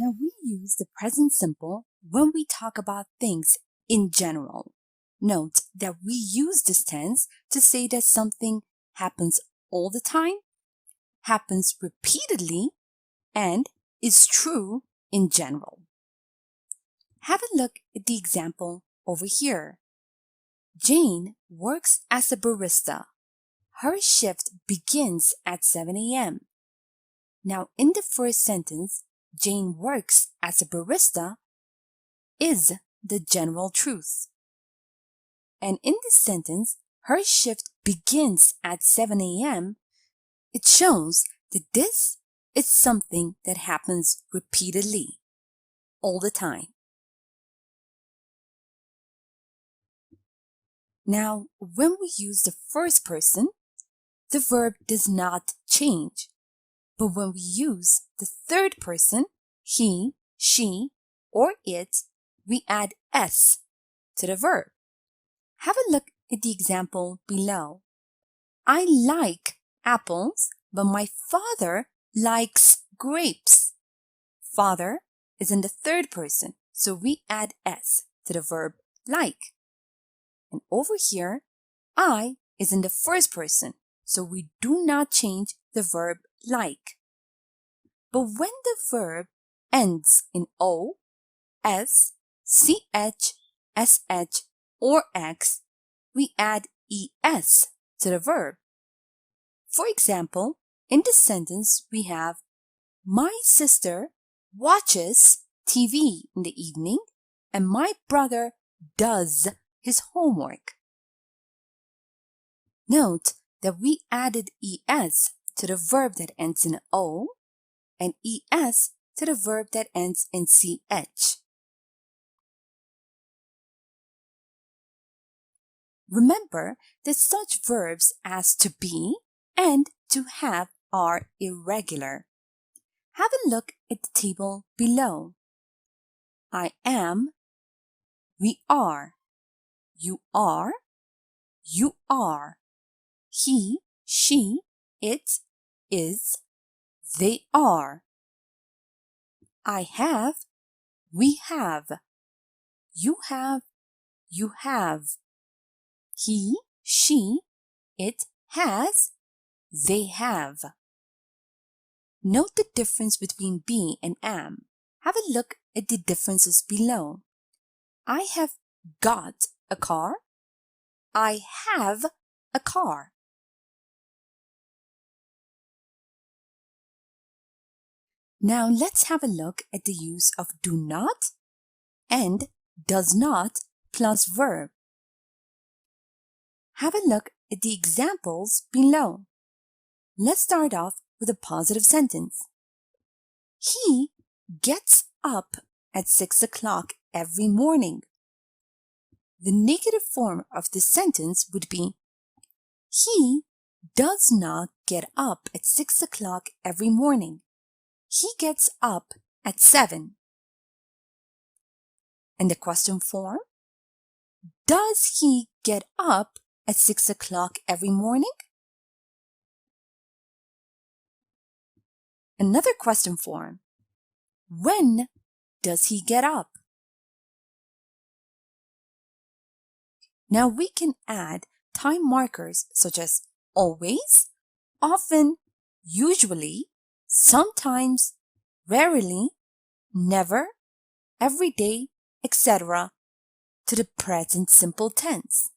Now we use the present simple when we talk about things in general. Note that we use this tense to say that something happens all the time, happens repeatedly, and is true in general. Have a look at the example over here. Jane works as a barista. Her shift begins at 7 a.m. Now, in the first sentence, Jane works as a barista is the general truth. And in this sentence, her shift begins at 7 a.m. It shows that this is something that happens repeatedly, all the time. Now, when we use the first person, the verb does not change. But when we use the third person, he, she, or it, we add s to the verb. Have a look at the example below. I like apples, but my father likes grapes. Father is in the third person, so we add s to the verb like. And over here, I is in the first person, so we do not change the verb like. But when the verb ends in O, S, CH, SH, or X, we add ES to the verb. For example, in this sentence, we have, my sister watches TV in the evening, and my brother does his homework. Note that we added ES to the verb that ends in O and ES to the verb that ends in CH. Remember that such verbs as to be and to have are irregular. Have a look at the table below. I am, we are, you are, you are, he, she, it, is, they are. I have, we have, you have, you have. He, she, it has, they have. Note the difference between be and am. Have a look at the differences below. I have got a car. I have a car. Now let's have a look at the use of do not and does not plus verb. Have a look at the examples below. Let's start off with a positive sentence. He gets up at 6 o'clock every morning. The negative form of this sentence would be, he does not get up at 6 o'clock every morning. He gets up at 7. And the question form, does he get up at 6 o'clock every morning? Another question form, when does he get up? Now we can add time markers such as always, often, usually, sometimes, rarely, never, every day, etc. to the present simple tense.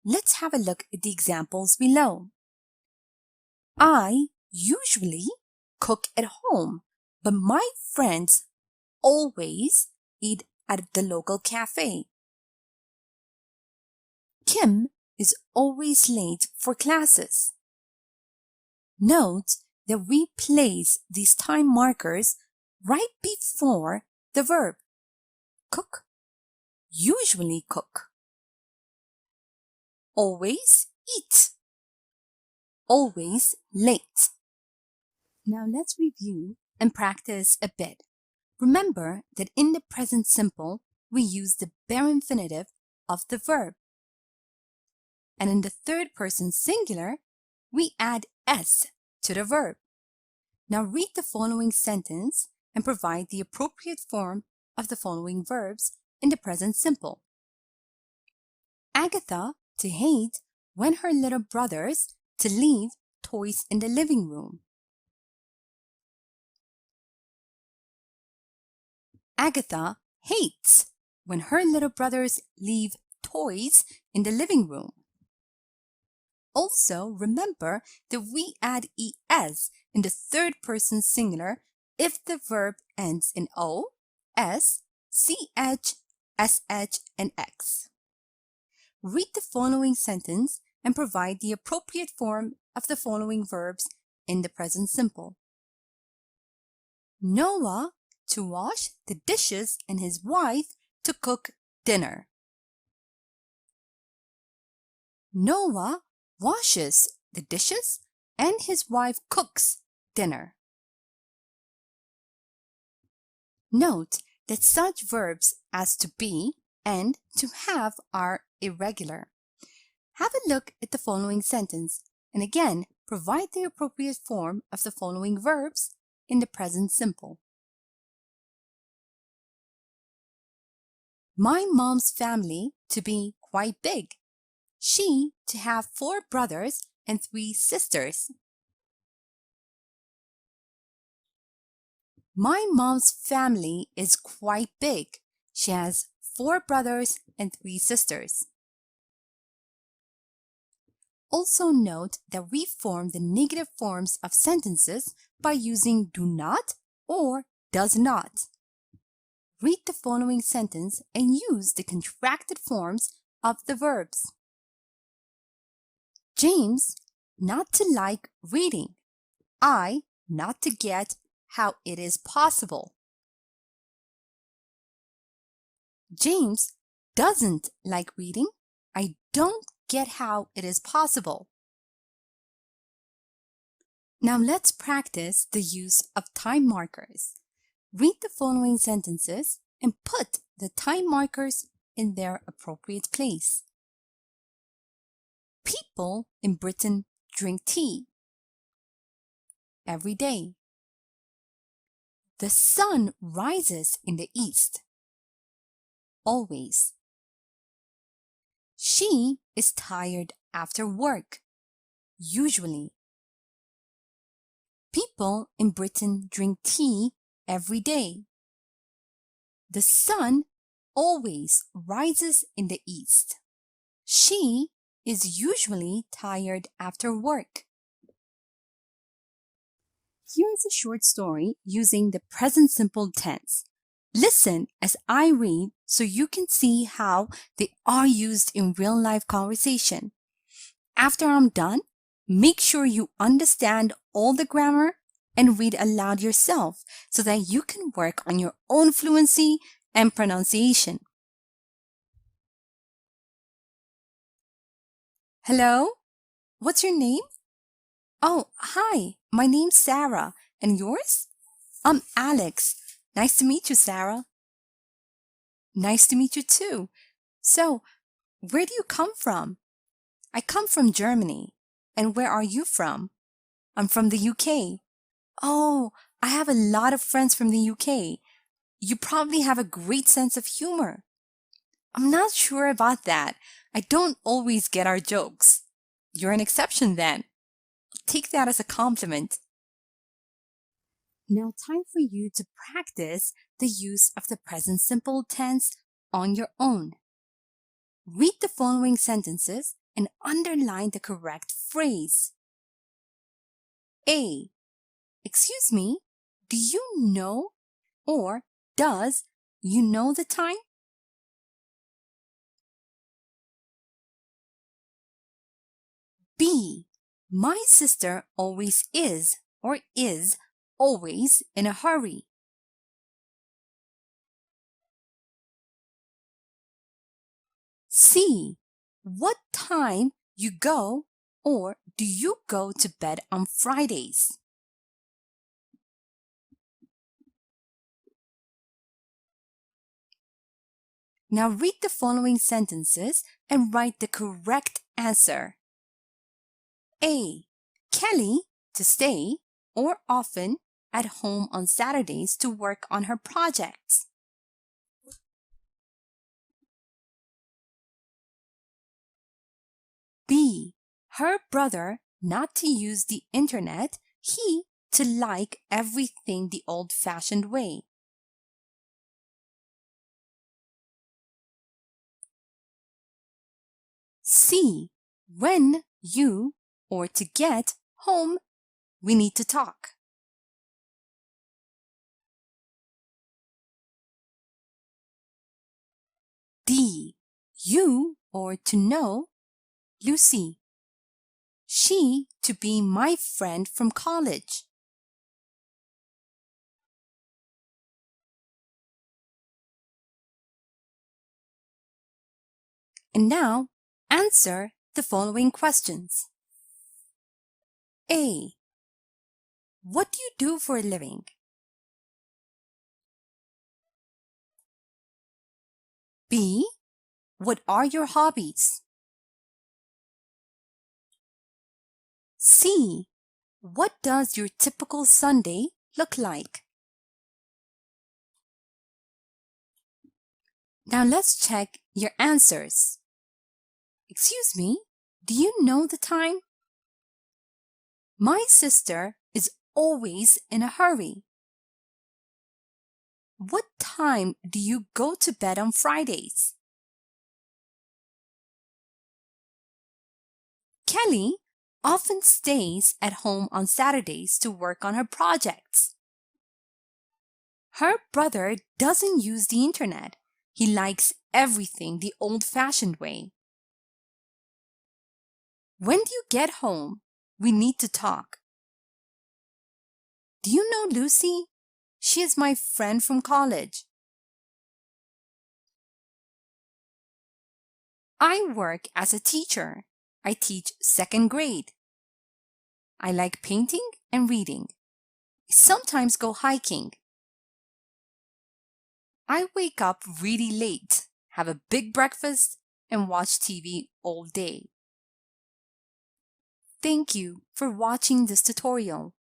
Let's have a look at the examples below. I usually cook at home, but my friends always eat at the local cafe. Kim is always late for classes. Note that we place these time markers right before the verb. Cook, usually cook. Always eat. Always late. Now let's review and practice a bit. Remember that in the present simple, we use the bare infinitive of the verb. And in the third person singular, we add s to the verb. Now read the following sentence and provide the appropriate form of the following verbs in the present simple. Agatha to hate when her little brothers to leave toys in the living room. Agatha hates when her little brothers leave toys in the living room. Also, remember that we add es in the third person singular if the verb ends in o, s, ch, sh, and x. Read the following sentence and provide the appropriate form of the following verbs in the present simple. Noah to wash the dishes and his wife to cook dinner. Noah washes the dishes and his wife cooks dinner. Note that such verbs as to be and to have are irregular. Have a look at the following sentence and again provide the appropriate form of the following verbs in the present simple. My mom's family to be quite big. She to have 4 brothers and 3 sisters. My mom's family is quite big. She has 4 brothers and 3 sisters. Also note that we form the negative forms of sentences by using do not or does not. Read the following sentence and use the contracted forms of the verbs. James not to like reading. I not to get how it is possible. James doesn't like reading. I don't get how it is possible. Now let's practice the use of time markers. Read the following sentences and put the time markers in their appropriate place. People in Britain drink tea every day. The sun rises in the east. Always. She is tired after work. Usually. People in Britain drink tea every day. The sun always rises in the east. She is usually tired after work. Here is a short story using the present simple tense. Listen as I read so you can see how they are used in real-life conversation. After I'm done, make sure you understand all the grammar and read aloud yourself so that you can work on your own fluency and pronunciation. Hello? What's your name? Oh, hi. My name's Sarah. And yours? I'm Alex. Nice to meet you, Sarah. Nice to meet you too. So, where do you come from? I come from Germany. And where are you from? I'm from the UK. Oh, I have a lot of friends from the UK. You probably have a great sense of humor. I'm not sure about that. I don't always get our jokes. You're an exception then. Take that as a compliment. Now time for you to practice the use of the present simple tense on your own. Read the following sentences and underline the correct phrase. A. Excuse me, do you know or does you know the time? B. My sister always is or is always in a hurry. C. What time you go or do you go to bed on Fridays? Now read the following sentences and write the correct answer. A. Kelly to stay or often at home on Saturdays to work on her projects. B. Her brother not to use the internet, he to like everything the old-fashioned way. C. When you or to get home, we need to talk. D. You or to know, Lucy. She to be my friend from college. And now, answer the following questions. A. What do you do for a living? B. What are your hobbies? C. What does your typical Sunday look like? Now let's check your answers. Excuse me, do you know the time? My sister is always in a hurry. What time do you go to bed on Fridays? Kelly often stays at home on Saturdays to work on her projects. Her brother doesn't use the internet. He likes everything the old-fashioned way. When do you get home? We need to talk. Do you know Lucy? She is my friend from college. I work as a teacher. I teach second grade. I like painting and reading. I sometimes go hiking. I wake up really late, have a big breakfast, and watch TV all day. Thank you for watching this tutorial.